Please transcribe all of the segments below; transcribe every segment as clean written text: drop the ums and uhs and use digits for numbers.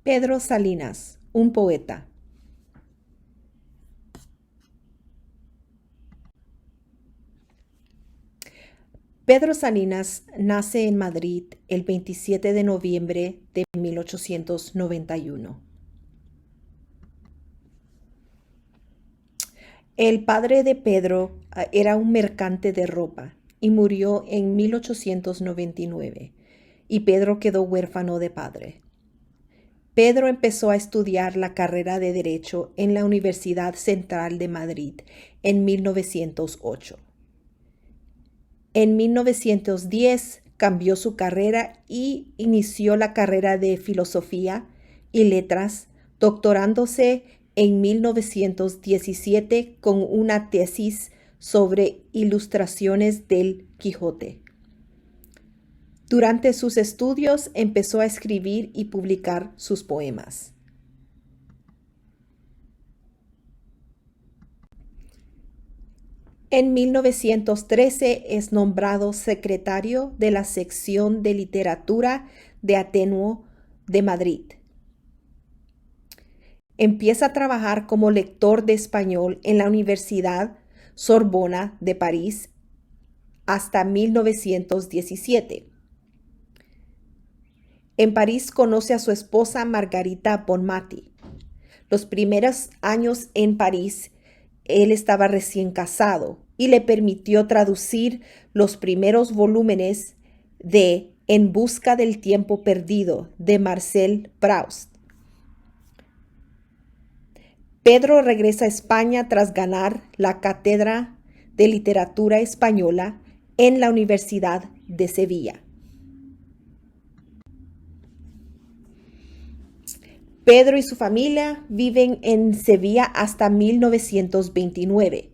Pedro Salinas, un poeta. Pedro Salinas nace en Madrid el 27 de noviembre de 1891. El padre de Pedro era un mercante de ropa y murió en 1899, y Pedro quedó huérfano de padre. Pedro empezó a estudiar la carrera de Derecho en la Universidad Central de Madrid en 1908. En 1910 cambió su carrera y inició la carrera de Filosofía y Letras, doctorándose en 1917 con una tesis sobre ilustraciones del Quijote. Durante sus estudios empezó a escribir y publicar sus poemas. En 1913 es nombrado secretario de la sección de literatura de Ateneo de Madrid. Empieza a trabajar como lector de español en la Universidad Sorbona de París hasta 1917. En París conoce a su esposa Margarita Bonmatí. Los primeros años en París, él estaba recién casado y le permitió traducir los primeros volúmenes de En busca del tiempo perdido de Marcel Proust. Pedro regresa a España tras ganar la cátedra de literatura española en la Universidad de Sevilla. Pedro y su familia viven en Sevilla hasta 1929,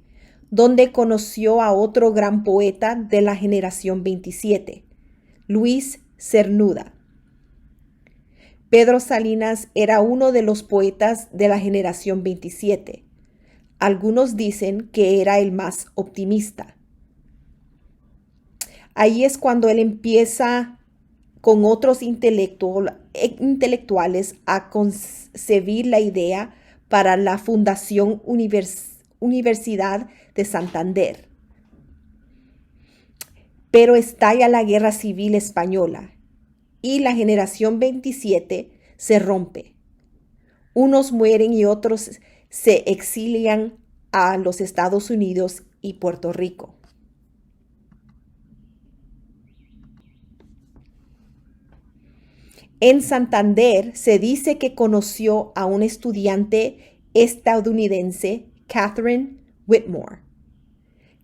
donde conoció a otro gran poeta de la generación 27, Luis Cernuda. Pedro Salinas era uno de los poetas de la generación 27. Algunos dicen que era el más optimista. Ahí es cuando él empieza con otros intelectuales a concebir la idea para la Fundación Universidad de Santander. Pero estalla la Guerra Civil Española y la generación 27 se rompe. Unos mueren y otros se exilian a los Estados Unidos y Puerto Rico. En Santander se dice que conoció a una estudiante estadounidense, Catherine Whitmore.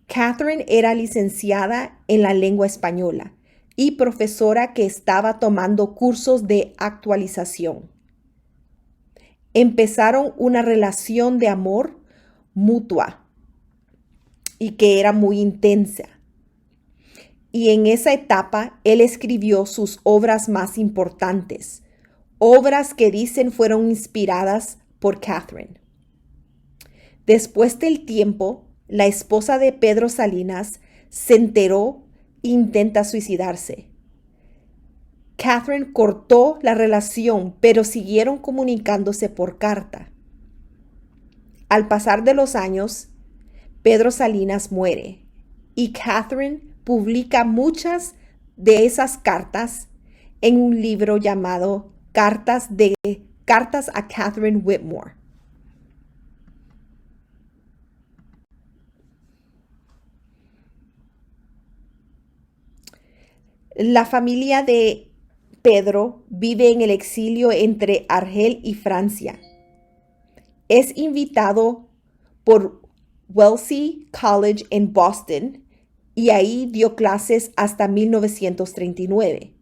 Catherine era licenciada en la lengua española y profesora que estaba tomando cursos de actualización. Empezaron una relación de amor mutua y que era muy intensa. Y en esa etapa él escribió sus obras más importantes, obras que dicen fueron inspiradas por Catherine. Después del tiempo, la esposa de Pedro Salinas se enteró e intenta suicidarse. Catherine cortó la relación, pero siguieron comunicándose por carta. Al pasar de los años, Pedro Salinas muere y Catherine publica muchas de esas cartas en un libro llamado Cartas a Catherine Whitmore. La familia de Pedro vive en el exilio entre Argel y Francia. Es invitado por Wellesley College en Boston y ahí dio clases hasta 1939.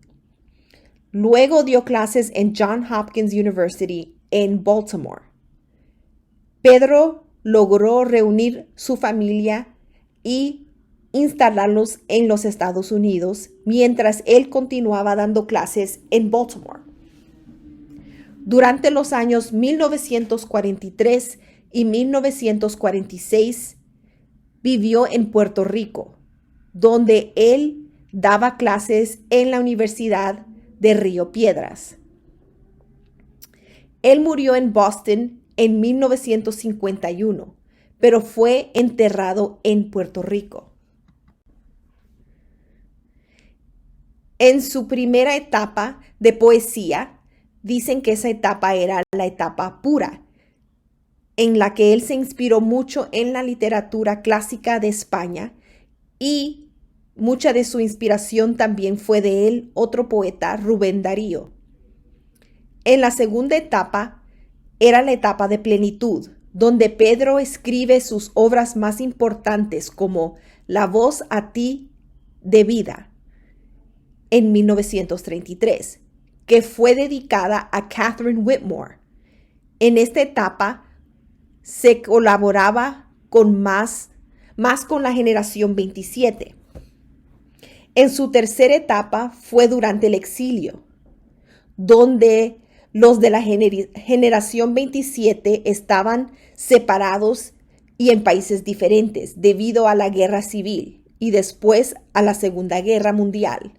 Luego dio clases en Johns Hopkins University en Baltimore. Pedro logró reunir su familia y instalarlos en los Estados Unidos mientras él continuaba dando clases en Baltimore. Durante los años 1943 y 1946 vivió en Puerto Rico, donde él daba clases en la Universidad de Río Piedras. Él murió en Boston en 1951, pero fue enterrado en Puerto Rico. En su primera etapa de poesía, dicen que esa etapa era la etapa pura, en la que él se inspiró mucho en la literatura clásica de España y mucha de su inspiración también fue de él, otro poeta, Rubén Darío. En la segunda etapa era la etapa de plenitud, donde Pedro escribe sus obras más importantes como La voz a ti de vida en 1933, que fue dedicada a Catherine Whitmore. En esta etapa se colaboraba con más con la generación 27. En su tercera etapa fue durante el exilio, donde los de la generación 27 estaban separados y en países diferentes debido a la guerra civil y después a la Segunda Guerra Mundial.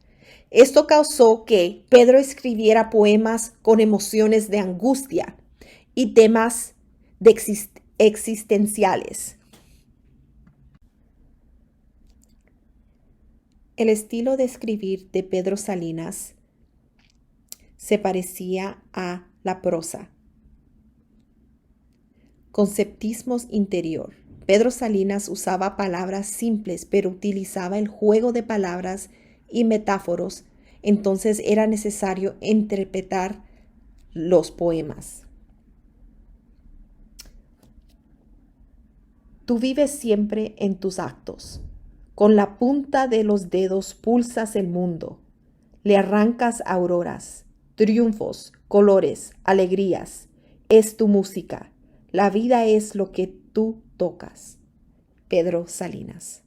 Esto causó que Pedro escribiera poemas con emociones de angustia y temas existenciales. El estilo de escribir de Pedro Salinas se parecía a la prosa. Conceptismos interior. Pedro Salinas usaba palabras simples, pero utilizaba el juego de palabras y metáforos, entonces era necesario interpretar los poemas. Tú vives siempre en tus actos. Con la punta de los dedos pulsas el mundo. Le arrancas auroras, triunfos, colores, alegrías. Es tu música. La vida es lo que tú tocas. Pedro Salinas.